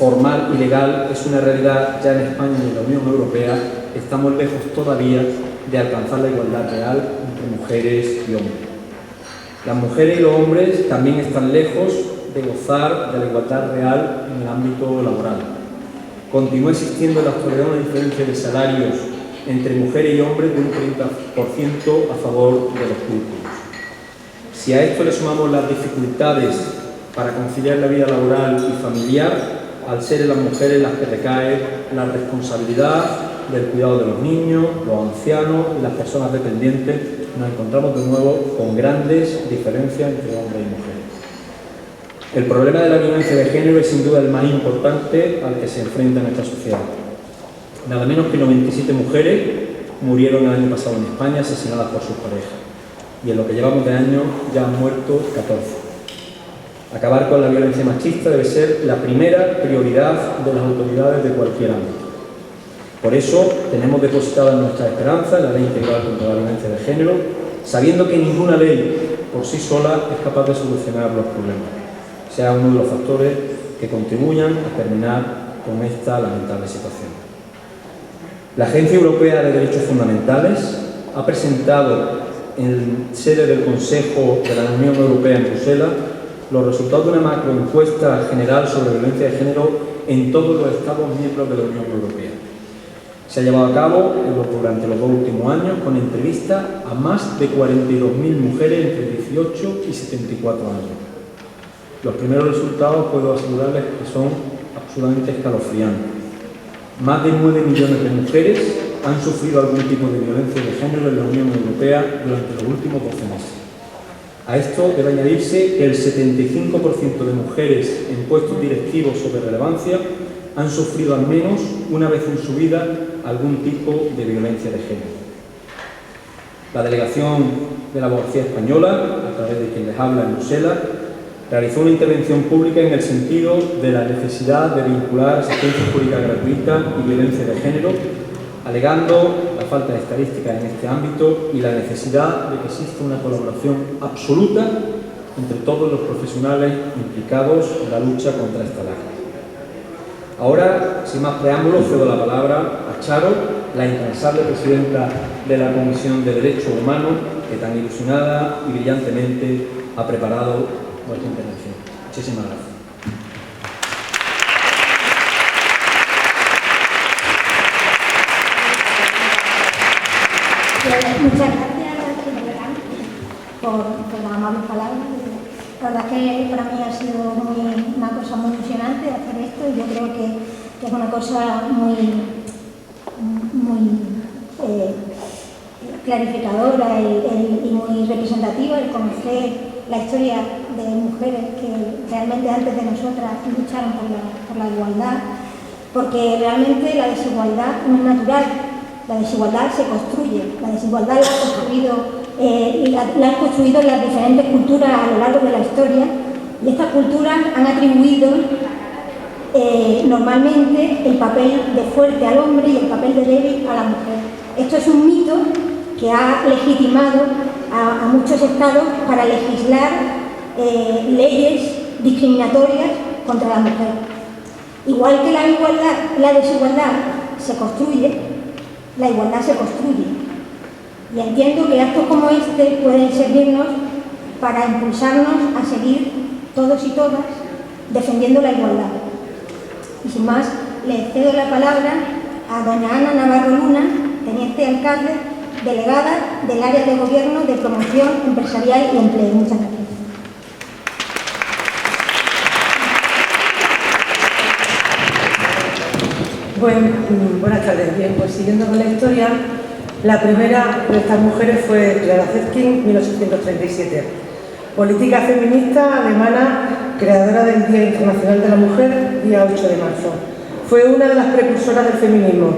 formal y legal es una realidad ya en España y en la Unión Europea, estamos lejos todavía de alcanzar la igualdad real entre mujeres y hombres. Las mujeres y los hombres también están lejos de gozar de la igualdad real en el ámbito laboral. Continúa existiendo en la actualidad una diferencia de salarios entre mujeres y hombres de un 30% a favor de los cúltulos. Si a esto le sumamos las dificultades para conciliar la vida laboral y familiar, al ser en las mujeres las que recae la responsabilidad del cuidado de los niños, los ancianos y las personas dependientes, nos encontramos de nuevo con grandes diferencias entre hombres y mujeres. El problema de la violencia de género es sin duda el más importante al que se enfrenta en esta sociedad. Nada menos que 97 mujeres murieron el año pasado en España asesinadas por sus parejas, y en lo que llevamos de año ya han muerto 14. Acabar con la violencia machista debe ser la primera prioridad de las autoridades de cualquier ámbito. Por eso tenemos depositada nuestra esperanza en la Ley Integral contra la Violencia de Género, sabiendo que ninguna ley por sí sola es capaz de solucionar los problemas, sea uno de los factores que contribuyan a terminar con esta lamentable situación. La Agencia Europea de Derechos Fundamentales ha presentado en sede del Consejo de la Unión Europea en Bruselas los resultados de una macroencuesta general sobre violencia de género en todos los Estados miembros de la Unión Europea. Se ha llevado a cabo durante los 2 últimos años con entrevistas a más de 42.000 mujeres entre 18 y 74 años. Los primeros resultados puedo asegurarles que son absolutamente escalofriantes. Más de 9 millones de mujeres han sufrido algún tipo de violencia de género en la Unión Europea durante los últimos 12 meses. A esto debe añadirse que el 75% de mujeres en puestos directivos o de relevancia han sufrido al menos una vez en su vida algún tipo de violencia de género. La delegación de la Abogacía Española, a través de quien les habla en Bruselas, realizó una intervención pública en el sentido de la necesidad de vincular asistencia jurídica gratuita y violencia de género, alegando la falta de estadísticas en este ámbito y la necesidad de que exista una colaboración absoluta entre todos los profesionales implicados en la lucha contra esta lacra. Ahora, sin más preámbulos, cedo la palabra a Charo, la incansable presidenta de la Comisión de Derechos Humanos, que tan ilusionada y brillantemente ha preparado nuestra intervención. Muchísimas gracias. Muchas gracias por las amables palabras. La verdad es que para mí ha sido una cosa muy emocionante hacer esto, y yo creo que es una cosa muy clarificadora y muy representativa el conocer la historia de mujeres que realmente antes de nosotras lucharon por la igualdad, porque realmente la desigualdad no es natural. La desigualdad se construye, la desigualdad la han construido las diferentes culturas a lo largo de la historia, y estas culturas han atribuido normalmente el papel de fuerte al hombre y el papel de débil a la mujer. Esto es un mito que ha legitimado a muchos estados para legislar leyes discriminatorias contra la mujer. Igual que la desigualdad se construye, la igualdad se construye, y entiendo que actos como este pueden servirnos para impulsarnos a seguir todos y todas defendiendo la igualdad. Y sin más, le cedo la palabra a doña Ana Navarro Luna, teniente alcalde, delegada del área de Gobierno de Promoción Empresarial y Empleo. Muchas gracias. Buenas tardes. Bien, pues siguiendo con la historia, la primera de estas mujeres fue Clara Zetkin, 1837. Política feminista alemana, creadora del Día Internacional de la Mujer, día 8 de marzo. Fue una de las precursoras del feminismo.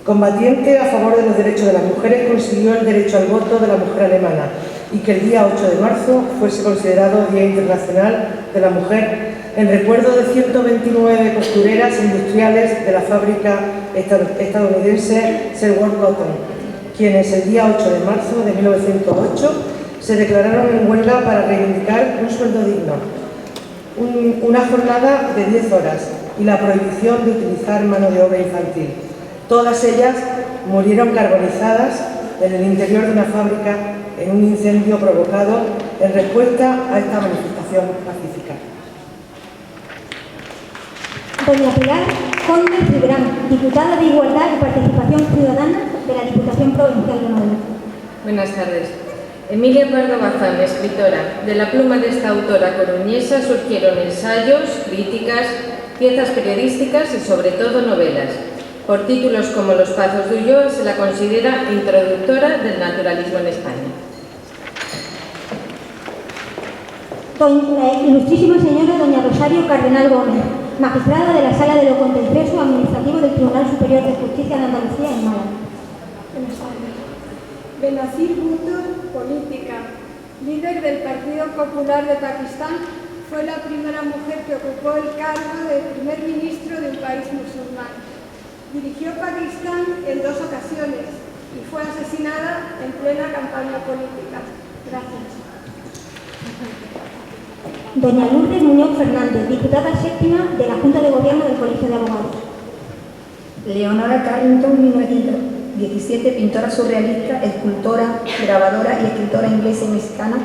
Combatiente a favor de los derechos de las mujeres, consiguió el derecho al voto de la mujer alemana, y que el día 8 de marzo fuese considerado Día Internacional de la Mujer, en recuerdo de 129 costureras industriales de la fábrica estadounidense Selwyn Cotton, quienes el día 8 de marzo de 1908 se declararon en huelga para reivindicar un sueldo digno, una jornada de 10 horas, y la prohibición de utilizar mano de obra infantil. Todas ellas murieron carbonizadas en el interior de una fábrica en un incendio provocado en respuesta a esta manifestación pacífica. Doña Pilar Conde Cibrán, diputada de Igualdad y Participación Ciudadana de la Diputación Provincial de Madrid. Buenas tardes. Emilia Pardo Bazán, escritora. De la pluma de esta autora coruñesa surgieron ensayos, críticas, piezas periodísticas y sobre todo novelas. Por títulos como Los Pazos de Ulloa se la considera introductora del naturalismo en España. La ilustrísima señora doña Rosario Cardenal Gómez, magistrada de la Sala de lo Contencioso Administrativo del Tribunal Superior de Justicia de Andalucía en Málaga. Buenas tardes. Benazir Bhutto, política, líder del Partido Popular de Pakistán, fue la primera mujer que ocupó el cargo de primer ministro de un país musulmán. Dirigió Pakistán en 2 ocasiones y fue asesinada en plena campaña política. Gracias. Doña Lourdes Muñoz Fernández, diputada 7ª de la Junta de Gobierno del Colegio de Abogados. Leonora Carrington, 1917, pintora surrealista, escultora, grabadora y escritora inglesa y mexicana.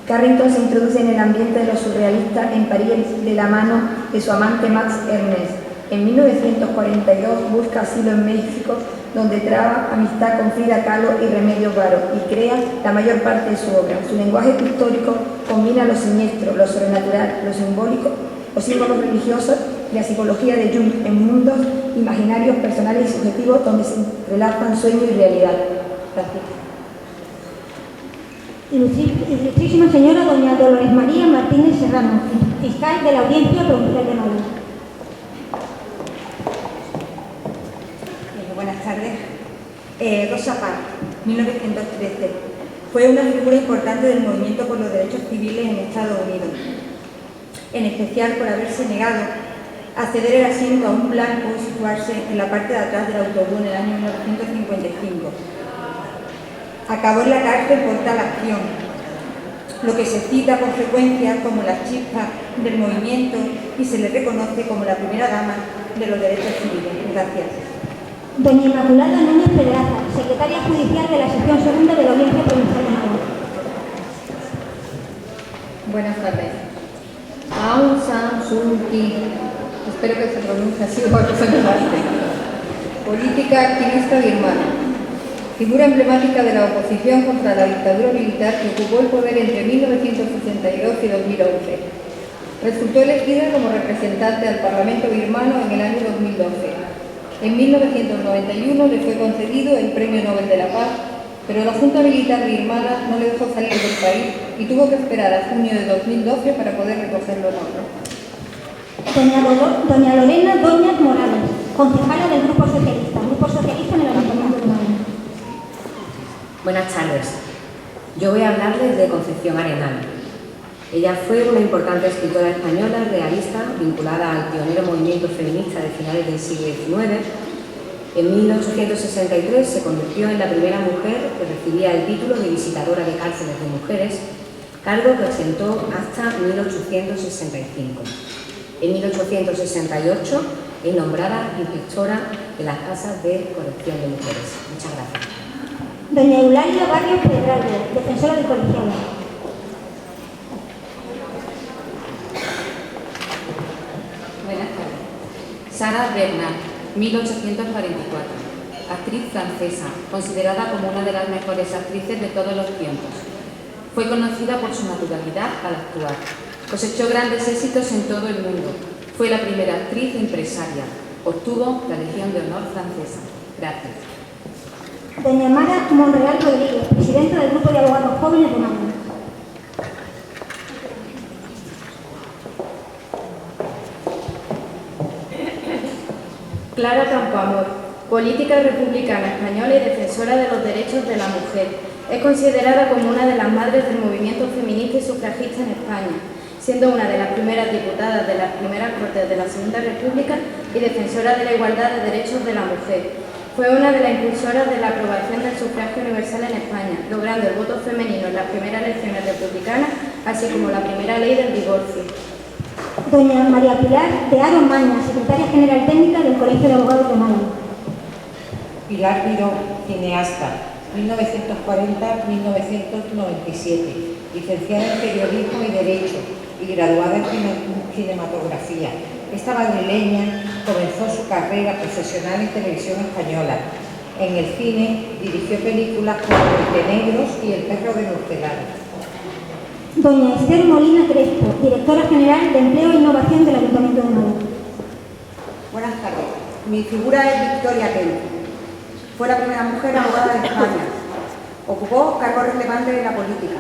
Carrington se introduce en el ambiente de los surrealistas en París de la mano de su amante Max Ernst. En 1942 busca asilo en México, donde traba amistad con Frida Kahlo y Remedios Varo y crea la mayor parte de su obra. Su lenguaje pictórico combina lo siniestro, lo sobrenatural, lo simbólico, los símbolos religiosos y la psicología de Jung en mundos imaginarios, personales y subjetivos donde se entrelazan sueño y realidad. Gracias. Ilustrísima señora doña Dolores María Martínez Serrano, fiscal de la Audiencia Provincial de Madrid. Buenas tardes. Rosa Parks, 1913. Fue una figura importante del movimiento por los derechos civiles en Estados Unidos, en especial por haberse negado a ceder el asiento a un blanco y situarse en la parte de atrás del autobús en el año 1955. Acabó en la cárcel por tal acción, lo que se cita con frecuencia como la chispa del movimiento y se le reconoce como la primera dama de los derechos civiles. Gracias. Doña Inmaculada Núñez Pedraza, secretaria judicial de la sección segunda de la Audiencia Provincial de Madrid. Buenas tardes. Aung San Suu Kyi, espero que se pronuncie así o que se me pase. Política activista birmana. Figura emblemática de la oposición contra la dictadura militar que ocupó el poder entre 1962 y 2011. Resultó elegida como representante al Parlamento birmano en el año 2012. En 1991 le fue concedido el Premio Nobel de la Paz, pero la Junta Militar birmana no le dejó salir del país y tuvo que esperar a junio de 2012 para poder recogerlo en oro. Doña Lorena Doñas Morales, concejala del Grupo Socialista en el Ayuntamiento de Madrid. Buenas tardes. Yo voy a hablarles de Concepción Arenal. Ella fue una importante escritora española realista vinculada al pionero movimiento feminista de finales del siglo XIX. En 1863 se convirtió en la primera mujer que recibía el título de visitadora de cárceles de mujeres, cargo que ostentó hasta 1865. En 1868 es nombrada inspectora de las casas de corrección de mujeres. Muchas gracias. Doña Eulalia Barrios Pedralbes, defensora del colegiado. Buenas tardes. Sarah Bernhardt, 1844. Actriz francesa, considerada como una de las mejores actrices de todos los tiempos. Fue conocida por su naturalidad al actuar. Cosechó grandes éxitos en todo el mundo. Fue la primera actriz empresaria. Obtuvo la Legión de Honor francesa. Gracias. Doña Mara Monreal Rodríguez, presidenta del Grupo de Abogados Jóvenes de Madrid. Clara Campoamor, política republicana española y defensora de los derechos de la mujer. Es considerada como una de las madres del movimiento feminista y sufragista en España, siendo una de las primeras diputadas de las primeras Cortes de la Segunda República y defensora de la igualdad de derechos de la mujer. Fue una de las impulsoras de la aprobación del sufragio universal en España, logrando el voto femenino en las primeras elecciones republicanas, así como la primera ley del divorcio. Doña María Pilar de Aro Maña, secretaria general técnica del Colegio de Abogados de Málaga. Pilar Miró, cineasta, 1940-1997, licenciada en Periodismo y Derecho y graduada en Cinematografía. Esta madrileña comenzó su carrera profesional en televisión española. En el cine dirigió películas como Montenegros y El perro de Hortelano. Doña Esther Molina Crespo, directora general de Empleo e Innovación del Ayuntamiento de Málaga. Buenas tardes. Mi figura es Victoria Kent. Fue la primera mujer abogada de España. Ocupó cargos relevantes en la política.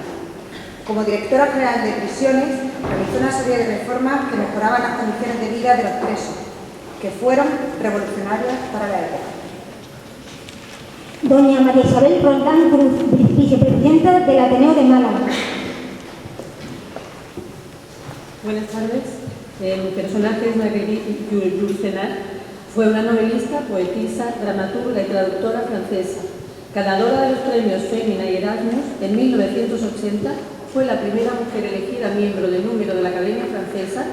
Como directora general de prisiones, realizó una serie de reformas que mejoraban las condiciones de vida de los presos, que fueron revolucionarias para la época. Doña María Isabel Roldán Cruz, vicepresidenta del Ateneo de Málaga. Buenas tardes. Mi personaje es Marguerite Yourcenar. Fue una novelista, poetisa, dramaturga y traductora francesa. Ganadora de los premios Femina y Erasmus en 1980, fue la primera mujer elegida miembro de número de la Academia Francesa,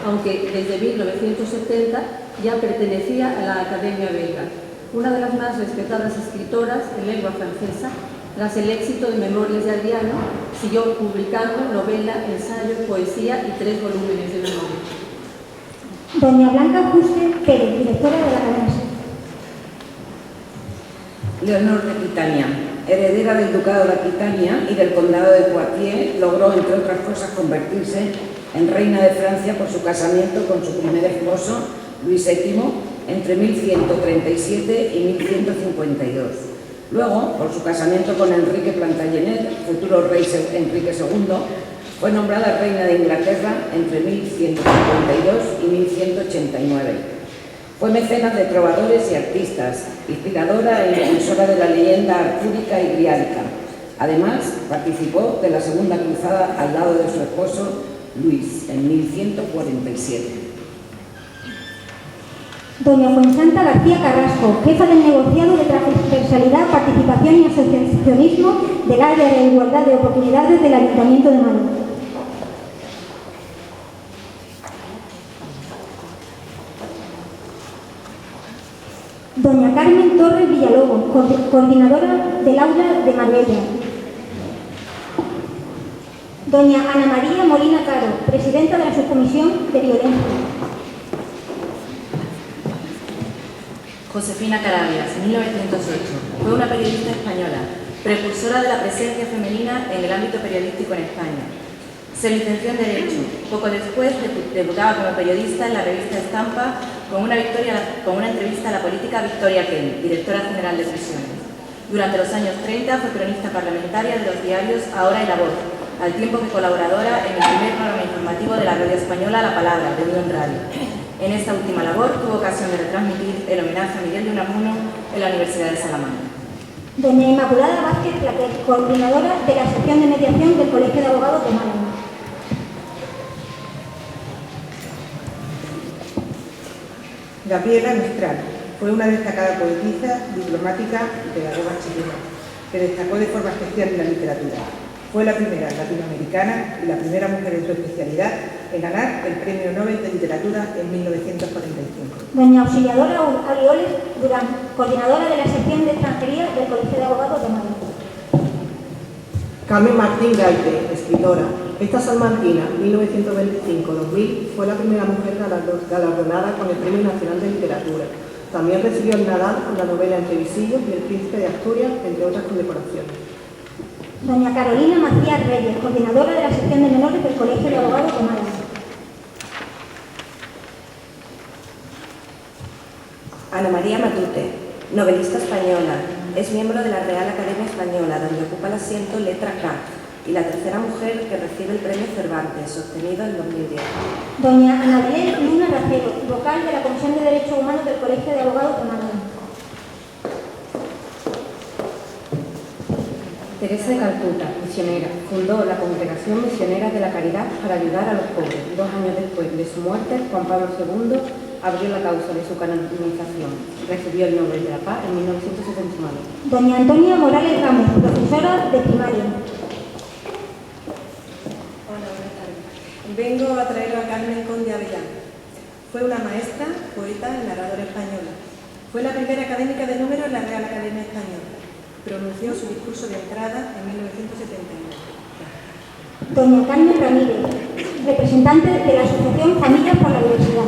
aunque desde 1970 ya pertenecía a la Academia Belga. Una de las más respetadas escritoras en lengua francesa, tras el éxito de Memorias de Adriano, siguió publicando novela, ensayo, poesía y 3 volúmenes de memoria. Doña Blanca Juste Pérez, directora de la Academia. Leonor de Aquitania, heredera del Ducado de Aquitania y del Condado de Poitiers, logró, entre otras cosas, convertirse en reina de Francia por su casamiento con su primer esposo, Luis VII, entre 1137 y 1152. Luego, por su casamiento con Enrique Plantagenet, futuro rey Enrique II, fue nombrada reina de Inglaterra entre 1152 y 1189. Fue mecenas de trovadores y artistas, inspiradora e impulsora de la leyenda artúrica y griálica. Además, participó de la Segunda Cruzada al lado de su esposo Luis en 1147. Doña Fuensanta García Carrasco, jefa del negociado de transversalidad, participación y asociacionismo del área de igualdad de oportunidades del Ayuntamiento de Málaga. Doña Carmen Torres Villalobos, coordinadora del aula de Marbella. Doña Ana María Molina Caro, presidenta de la subcomisión de violencia. Josefina Carabias, 1908. Fue una periodista española, precursora de la presencia femenina en el ámbito periodístico en España. Se licenció en Derecho. Poco después debutaba como periodista en la revista Estampa con una entrevista a la política Victoria Kent, directora general de prisiones. Durante los años 30 fue cronista parlamentaria de los diarios Ahora y La Voz, al tiempo que colaboradora en el primer programa informativo de la radio española La Palabra, de Unión Radio. En esta última labor tuvo ocasión de retransmitir el homenaje a Miguel de Unamuno en la Universidad de Salamanca. Doña Inmaculada Vázquez Plaquet, coordinadora de la sección de mediación del Colegio de Abogados de Málaga. Gabriela Mistral fue una destacada poetisa, diplomática y pedagoga chilena, que destacó de forma especial en la literatura. Fue la primera latinoamericana y la primera mujer en su especialidad en ganar el Premio Nobel de Literatura en 1945. Doña Auxiliadora Arioles Durán, coordinadora de la sección de extranjería del Colegio de Abogados de Málaga. Carmen Martín Gaite, escritora. Esta salmantina, 1925-2000, fue la primera mujer galardonada con el Premio Nacional de Literatura. También recibió el Nadal con la novela Entre visillos y El Príncipe de Asturias, entre otras condecoraciones. Doña Carolina Macías Reyes, coordinadora de la sección de menores del Colegio de Abogados de Málaga. Ana María Matute, novelista española. Es miembro de la Real Academia Española, donde ocupa el asiento letra K, y la tercera mujer que recibe el Premio Cervantes, obtenido en 2010. Doña Ana Belén Luna Racero, vocal de la Comisión de Derechos Humanos del Colegio de Abogados de Málaga. Teresa de Calcuta, misionera, fundó la Congregación Misionera de la Caridad para ayudar a los pobres. 2 años después de su muerte, Juan Pablo II abrió la causa de su canonización. Recibió el Nobel de la Paz en 1979. Doña Antonia Morales Ramos, profesora de primaria. Hola, buenas tardes. En Vengo a traer a Carmen Conde Avellán. Fue una maestra, poeta y narradora española. Fue la primera académica de número en la Real Academia Española. Pronunció su discurso de entrada en 1979. Doña Carmen Ramírez, representante de la Asociación Familias por la Diversidad.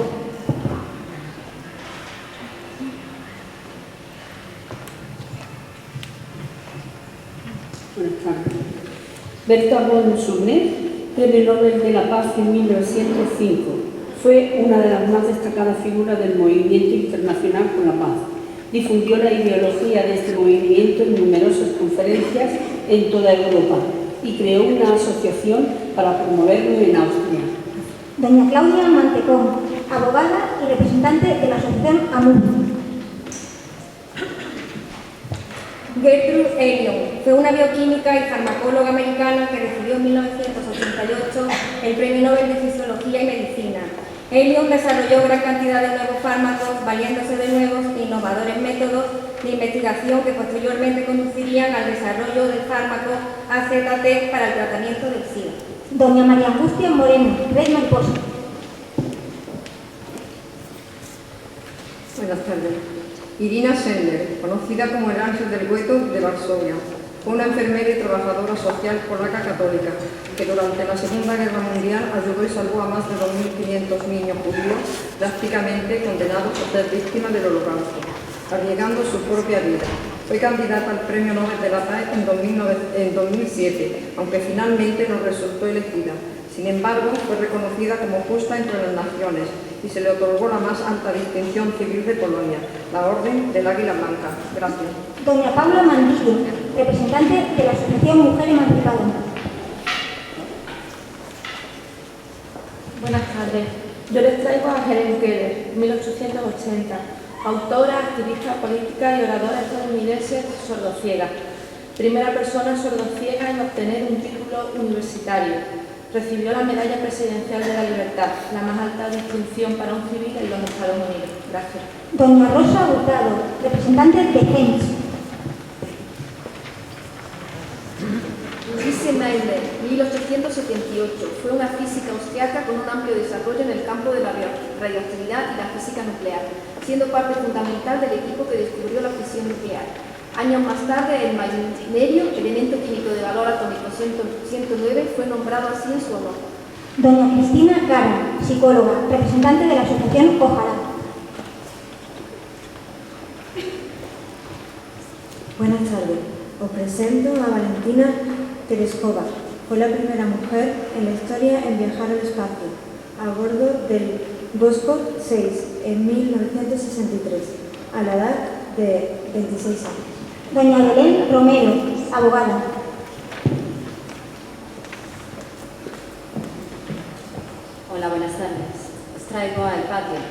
Buenas tardes. Berta von Suttner, Premio Nobel de la Paz en 1905. Fue una de las más destacadas figuras del movimiento internacional por la paz. Difundió la ideología de este movimiento en numerosas conferencias en toda Europa y creó una asociación para promoverlo en Austria. Doña Claudia Mantecón, abogada y representante de la Asociación AMUN. Gertrude Elion fue una bioquímica y farmacóloga americana que recibió en 1988 el Premio Nobel de Fisiología y Medicina. Elion desarrolló gran cantidad de nuevos fármacos, valiéndose de nuevos e innovadores métodos de investigación que posteriormente conducirían al desarrollo del fármaco AZT para el tratamiento del SIDA. Doña María Angustia Moreno, Red Mariposa. Buenas tardes. Irina Sender, conocida como el Ángel del Gueto de Varsovia, fue una enfermera y trabajadora social polaca católica que durante la Segunda Guerra Mundial ayudó y salvó a más de 2.500 niños judíos prácticamente condenados a ser víctimas del Holocausto, arriesgando su propia vida. Fue candidata al Premio Nobel de la Paz en 2007, aunque finalmente no resultó elegida. Sin embargo, fue reconocida como justa entre las naciones y se le otorgó la más alta distinción civil de Polonia, la Orden del Águila Blanca. Gracias. Doña Paula Mandillo, representante de la Asociación Mujer Emancipada. Buenas tardes. Yo les traigo a Helen Keller, 1880, autora, activista política y oradora estadounidense sordociega. Primera persona sordociega en obtener un título universitario. Recibió la Medalla Presidencial de la Libertad, la más alta distinción para un civil en los Estados Unidos. Gracias. Doña Rosa Hurtado, representante de GENS. Lise Meitner, 1878, fue una física austriaca con un amplio desarrollo en el campo de la radioactividad y la física nuclear, siendo parte fundamental del equipo que descubrió la fisión nuclear. Años más tarde, el magnerio, elemento químico de valor atómico 109, fue nombrado así en su honor. Doña Cristina Cara, psicóloga, representante de la Asociación Ojalá. Buenas tardes. Os presento a Valentina Tereskova. Fue la primera mujer en la historia en viajar al espacio, a bordo del Voskhod 6 en 1963, a la edad de 26 años. Doña Belén Romero, abogada. Hola, buenas tardes. Os traigo a Hipatia.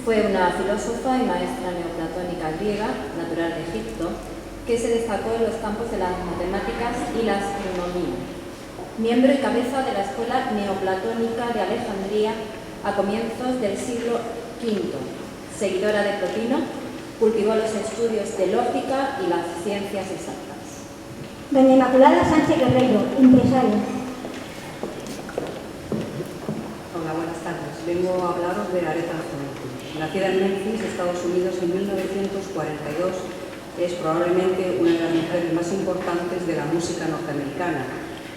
Fue una filósofa y maestra neoplatónica griega, natural de Egipto, que se destacó en los campos de las matemáticas y la astronomía. Miembro y cabeza de la Escuela Neoplatónica de Alejandría a comienzos del siglo V. Seguidora de Plotino, cultivó los estudios de lógica y las ciencias exactas. Doña Inmaculada Sánchez Guerrero, empresaria. Hola, buenas tardes. Vengo a hablaros de Aretha Franklin. Nacida en Memphis, Estados Unidos, en 1942, es probablemente una de las mujeres más importantes de la música norteamericana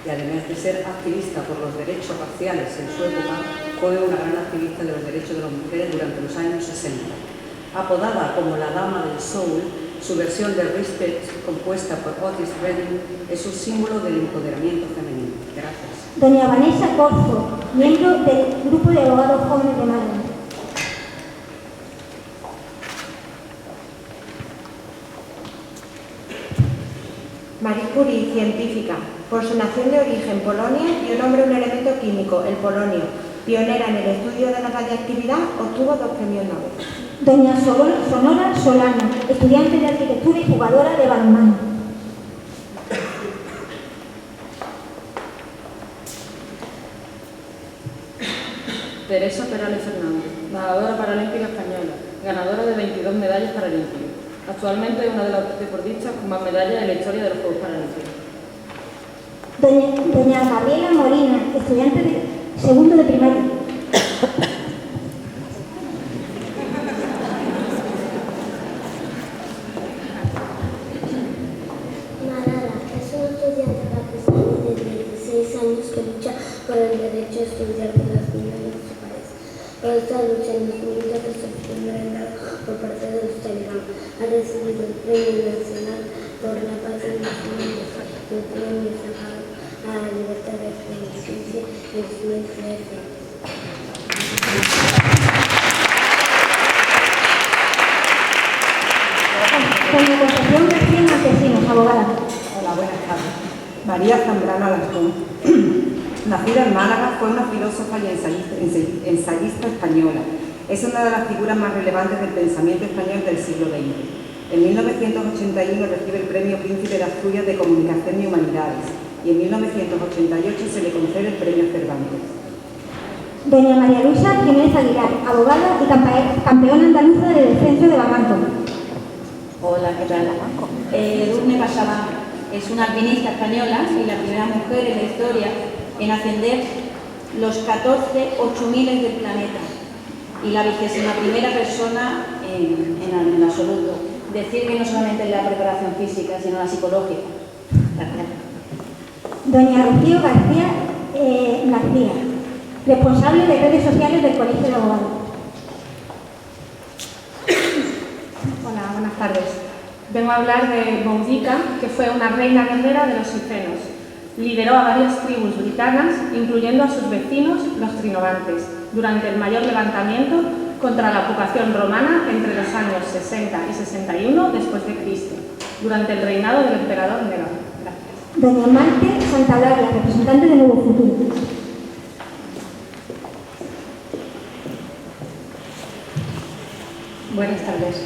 y además de ser activista por los derechos raciales en su época, fue una gran activista de los derechos de las mujeres durante los años 60. Apodada como la Dama del Soul, su versión de Respect, compuesta por Otis Redding, es un símbolo del empoderamiento femenino. Gracias. Doña Vanessa Corzo, miembro del Grupo de Abogados Jóvenes de Málaga. Marie Curie, científica. Por su nación de origen, Polonia, dio nombre a un elemento químico, el polonio. Pionera en el estudio de la radiactividad, obtuvo 2 premios Nobel. Doña Sonora Solano, estudiante de arquitectura y jugadora de balonmano. Teresa Perales Fernández, nadadora paralímpica española, ganadora de 22 medallas paralímpicas. Actualmente es una de las deportistas con más medallas en la historia de los Juegos Paralímpicos. Doña Gabriela Molina, estudiante de segundo de primaria. Malala es una estudiante pakistaní de 16 años que lucha por el derecho a estudiar de las niñas en su país. Por esta lucha, en 2012 de septiembre, por parte de los talibán, ha recibido el Premio Nacional por la Paz en 2012 y el Premio Sájarov a la Libertad de Conciencia en 2013. Doña Concepción García Montesinos, abogada. Hola, buenas tardes. María Zambrano Alarcón. Nacida en Málaga, fue una filósofa y ensayista española. Es una de las figuras más relevantes del pensamiento español del siglo XX. En 1981 recibe el Premio Príncipe de Asturias de Comunicación y Humanidades y en 1988 se le concede el Premio Cervantes. Doña María Luisa Jiménez Aguilar, abogada y campeona andaluza de descenso de barranco. Hola, ¿qué tal? Edurne Pasaban es una alpinista española y la primera mujer en la historia en ascender los 14 8000 del planeta y la 21ª persona en absoluto. Decir que no solamente la preparación física, sino la psicológica. Gracias. Doña Rocío García García, responsable de redes sociales del Colegio de Abogados. Hola, buenas tardes. Vengo a hablar de Boudica, que fue una reina guerrera de los sifenos. Lideró a varias tribus britanas, incluyendo a sus vecinos, los trinovantes, durante el mayor levantamiento contra la ocupación romana entre los años 60 y 61 después de Cristo, durante el reinado del emperador Nerón. Gracias. Doña Marte Santaolaria, representante de Nuevo Futuro. Buenas tardes.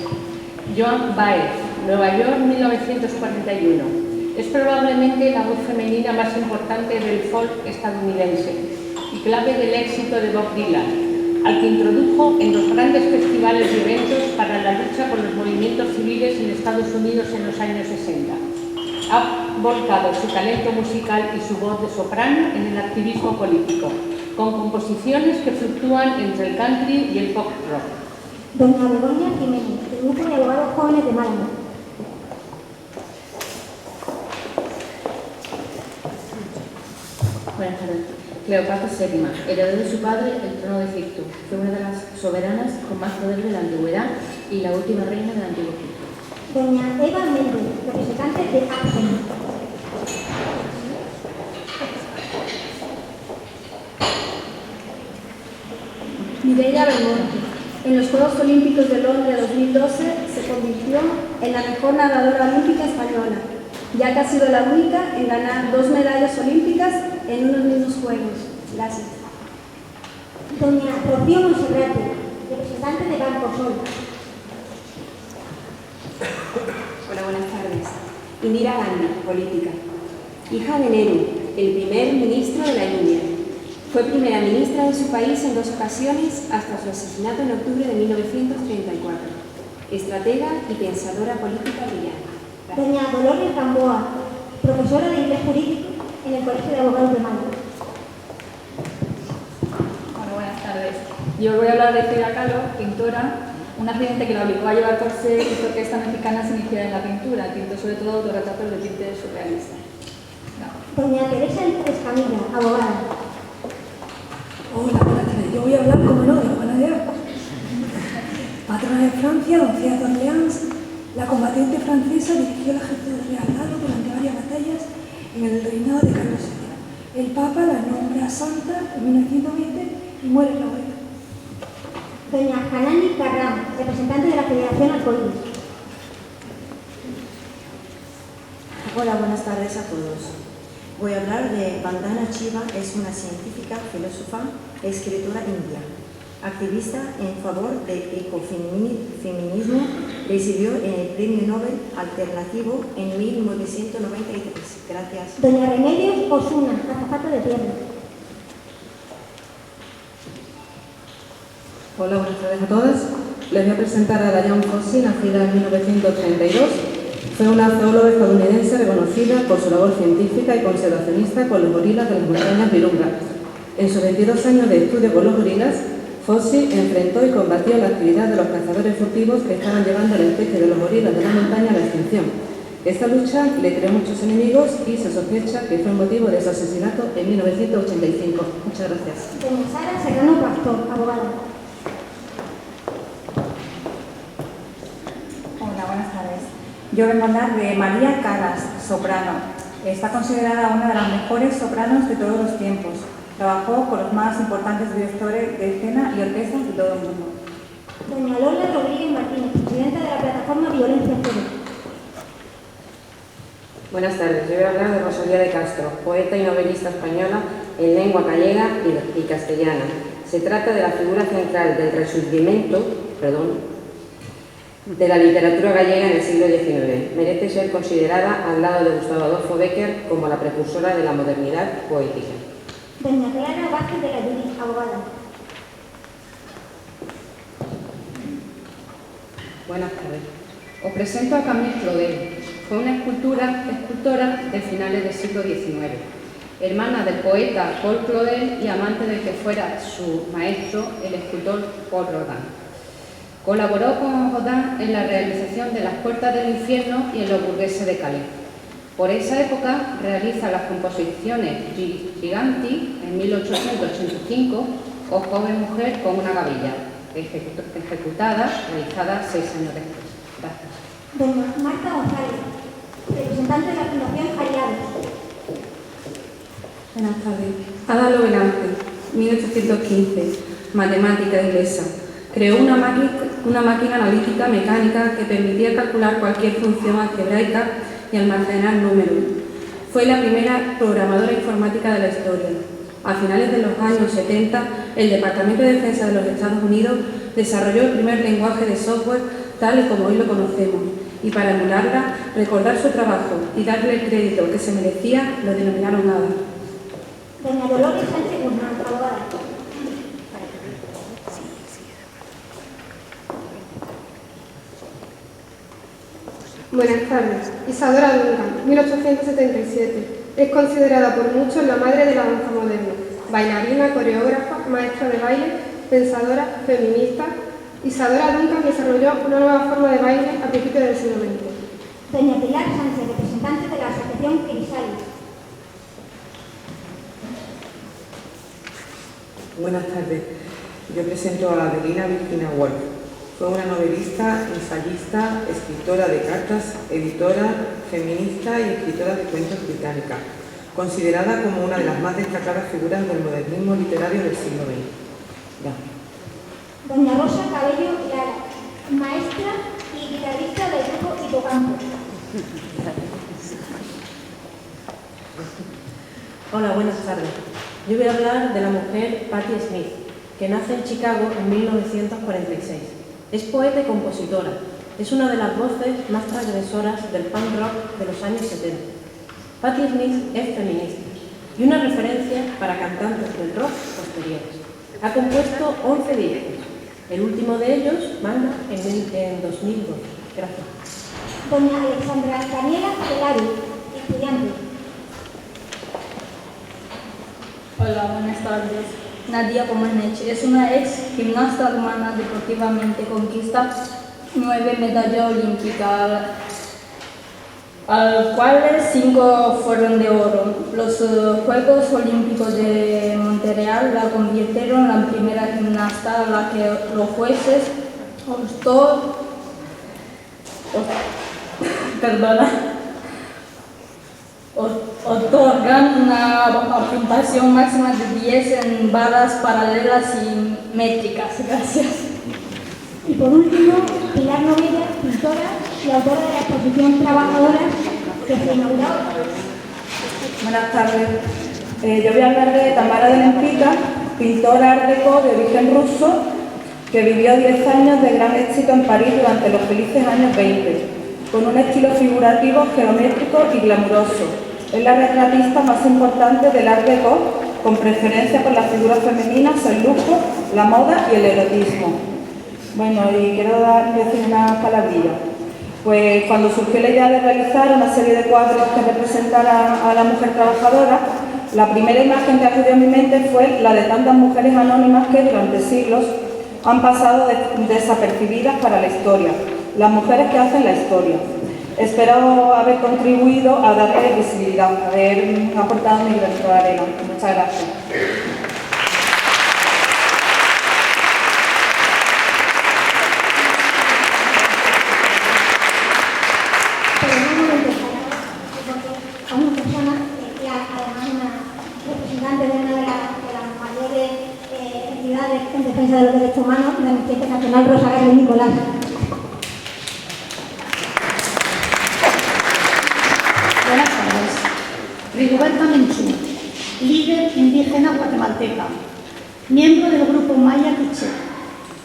Joan Baez, Nueva York, 1941. Es probablemente la voz femenina más importante del folk estadounidense y clave del éxito de Bob Dylan, al que introdujo en los grandes festivales y eventos para la lucha por los movimientos civiles en Estados Unidos en los años 60. Ha volcado su talento musical y su voz de soprano en el activismo político, con composiciones que fluctúan entre el country y el pop rock. Doña Begoña Jiménez, del Grupo de Abogados Jóvenes de Málaga. Buenas tardes. Cleopatra VII, heredó de su padre el trono de Egipto. Fue una de las soberanas con más poder de la antigüedad y la última reina del antiguo Egipto. Doña Eva Méndez, representante de ACCEN. Mireia Belmonte, en los Juegos Olímpicos de Londres 2012 se convirtió en la mejor nadadora olímpica española, ya que ha sido la única en ganar 2 medallas olímpicas en unos mismos Juegos. Gracias. Doña Rocío Monserrate, representante de Banco Sol. Hola, buenas tardes. Indira Gandhi, política. Hija de Nehru, el primer ministro de la India. Fue primera ministra de su país en 2 ocasiones hasta su asesinato en octubre de 1934. Estratega y pensadora política brillante. Doña Dolores Gamboa, profesora de inglés jurídico en el Colegio de Abogados de Málaga. Hola, buenas tardes. Yo voy a hablar de Frida Kahlo, pintora. Un accidente que la obligó a llevar corsé hizo que esta mexicana se iniciara en la pintura. Pintó sobre todo autorretratos de tinte surrealista. No. Doña Teresa Escamilla, abogada. Hola, buenas tardes. Yo voy a hablar, como no, de Juana de Arco. Patrona de Francia, doncella de Orleans, la combatiente francesa dirigió el ejército de Realado durante varias batallas en el reinado de Carlos VII. El Papa la nombra santa en 1920 y muere en la hoguera. Doña Hanani Carram, representante de la Federación Arcoíris. Hola, buenas tardes a todos. Voy a hablar de Vandana Shiva, es una científica, filósofa, escritora india. Activista en favor del ecofeminismo, recibió el Premio Nobel Alternativo en 1993. Gracias. Doña Remedios Osuna, azafata de tierra. Hola, buenas tardes a todas. Les voy a presentar a Diane Fossey, nacida en 1932. Fue una zoóloga estadounidense reconocida por su labor científica y conservacionista con los gorilas de las montañas Virunga. En sus 22 años de estudio con los gorilas, Fossey enfrentó y combatió la actividad de los cazadores furtivos que estaban llevando la especie de los gorilas de la montaña a la extinción. Esta lucha le creó muchos enemigos y se sospecha que fue el motivo de su asesinato en 1985. Muchas gracias. Doña Sara Serrano Pastor, abogada. Hola, buenas tardes. Yo vengo a hablar de María Calas, soprano. Está considerada una de las mejores sopranos de todos los tiempos. Trabajó con los más importantes directores de escena y orquestas de todo el mundo. Doña Lola Rodríguez Martínez, presidenta de la plataforma Violencia Cero. Buenas tardes, yo voy a hablar de Rosalía de Castro, poeta y novelista española en lengua gallega y castellana. Se trata de la figura central del resurgimiento, de la literatura gallega en el siglo XIX. Merece ser considerada, al lado de Gustavo Adolfo Bécquer, como la precursora de la modernidad poética. Doña Clara Vázquez de la Lluvia, abogada. Buenas tardes. Os presento a Camille Claudel. Fue una escultora de finales del siglo XIX, hermana del poeta Paul Claudel y amante del que fuera su maestro, el escultor Paul Rodin. Colaboró con Rodin en la realización de Las puertas del infierno y en Los burgueses de Calais. Por esa época realiza las composiciones Giganti en 1885 o Joven mujer con una gavilla, ejecutada, realizada 6 años después. Gracias. Doña Marta González, representante de la Fundación Aliados. Buenas tardes. Ada Lovelace, 1815, matemática inglesa. Creó una máquina analítica mecánica que permitía calcular cualquier función algebraica y almacenar números. Fue la primera programadora informática de la historia. A finales de los años 70, el Departamento de Defensa de los Estados Unidos desarrolló el primer lenguaje de software tal y como hoy lo conocemos, y para emularla, recordar su trabajo y darle el crédito que se merecía, lo denominaron ADA. Doña Dolores Sánchez Guzmán, abogada. Buenas tardes. Isadora Duncan, 1877. Es considerada por muchos la madre de la danza moderna. Bailarina, coreógrafa, maestra de baile, pensadora, feminista. Isadora Duncan desarrolló una nueva forma de baile a principios del siglo XX. Doña Pilar Sánchez, representante de la Asociación Crisalis. Buenas tardes. Yo presento a Adelina Virginia Woolf. Fue una novelista, ensayista, escritora de cartas, editora, feminista y escritora de cuentos británica, considerada como una de las más destacadas figuras del modernismo literario del siglo XX. Gracias. Doña Rosa Cabello Lara, maestra y guitarrista del grupo Hipocampo. Hola, buenas tardes. Yo voy a hablar de la mujer Patti Smith, que nace en Chicago en 1946. Es poeta y compositora. Es una de las voces más transgresoras del punk rock de los años 70. Patti Smith es feminista y una referencia para cantantes del rock posteriores. Ha compuesto 11 discos. El último de ellos, Manda, en 2002. Gracias. Doña Alexandra Daniela Celari, estudiante. Hola, buenas tardes. Nadia Comaneci es una ex gimnasta rumana, deportivamente conquista 9 medallas olímpicas, al cuales 5 fueron de oro. Los Juegos Olímpicos de Montreal la convirtieron en la primera gimnasta a la que los jueces otorgan una puntuación máxima de 10 en barras paralelas y métricas. Gracias. Y por último, Pilar Novella, pintora y autora de la exposición Trabajadoras, que se inauguró. Buenas tardes. Yo voy a hablar de Tamara de Lempicka, pintora art déco de origen ruso, que vivió 10 años de gran éxito en París durante los felices años 20, con un estilo figurativo, geométrico y glamuroso. Es la retratista más importante del art déco, con preferencia por las figuras femeninas, el lujo, la moda y el erotismo. Bueno, y quiero decir unas palabrillas. Pues cuando surgió la idea de realizar una serie de cuadros que representaran a la mujer trabajadora, La primera imagen que acudió a mi mente fue la de tantas mujeres anónimas que durante siglos han pasado desapercibidas para la historia, las mujeres que hacen la historia. Espero haber contribuido a darle visibilidad, haber aportado mi granito de arena. Muchas gracias. Pero no voy a empezar, porque a una persona, además una representante de una de las mayores entidades en defensa de los derechos humanos de Amnistía Internacional, Rosa García Nicolás. Buenas tardes. Rigoberta Menchú, líder indígena guatemalteca, miembro del grupo Maya Quiché,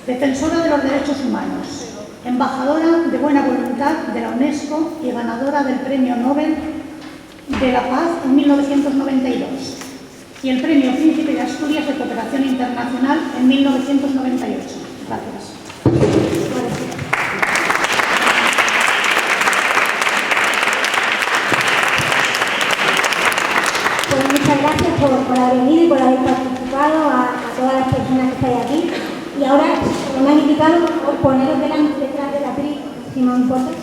defensora de los derechos humanos, embajadora de buena voluntad de la UNESCO y ganadora del Premio Nobel de la Paz en 1992 y el Premio Príncipe de Asturias de Cooperación Internacional en 1998. Gracias. Pues muchas gracias por haber venido y por haber participado, a todas las personas que estáis aquí. Y ahora, como me han invitado, poneros detrás de la actriz, si no importa.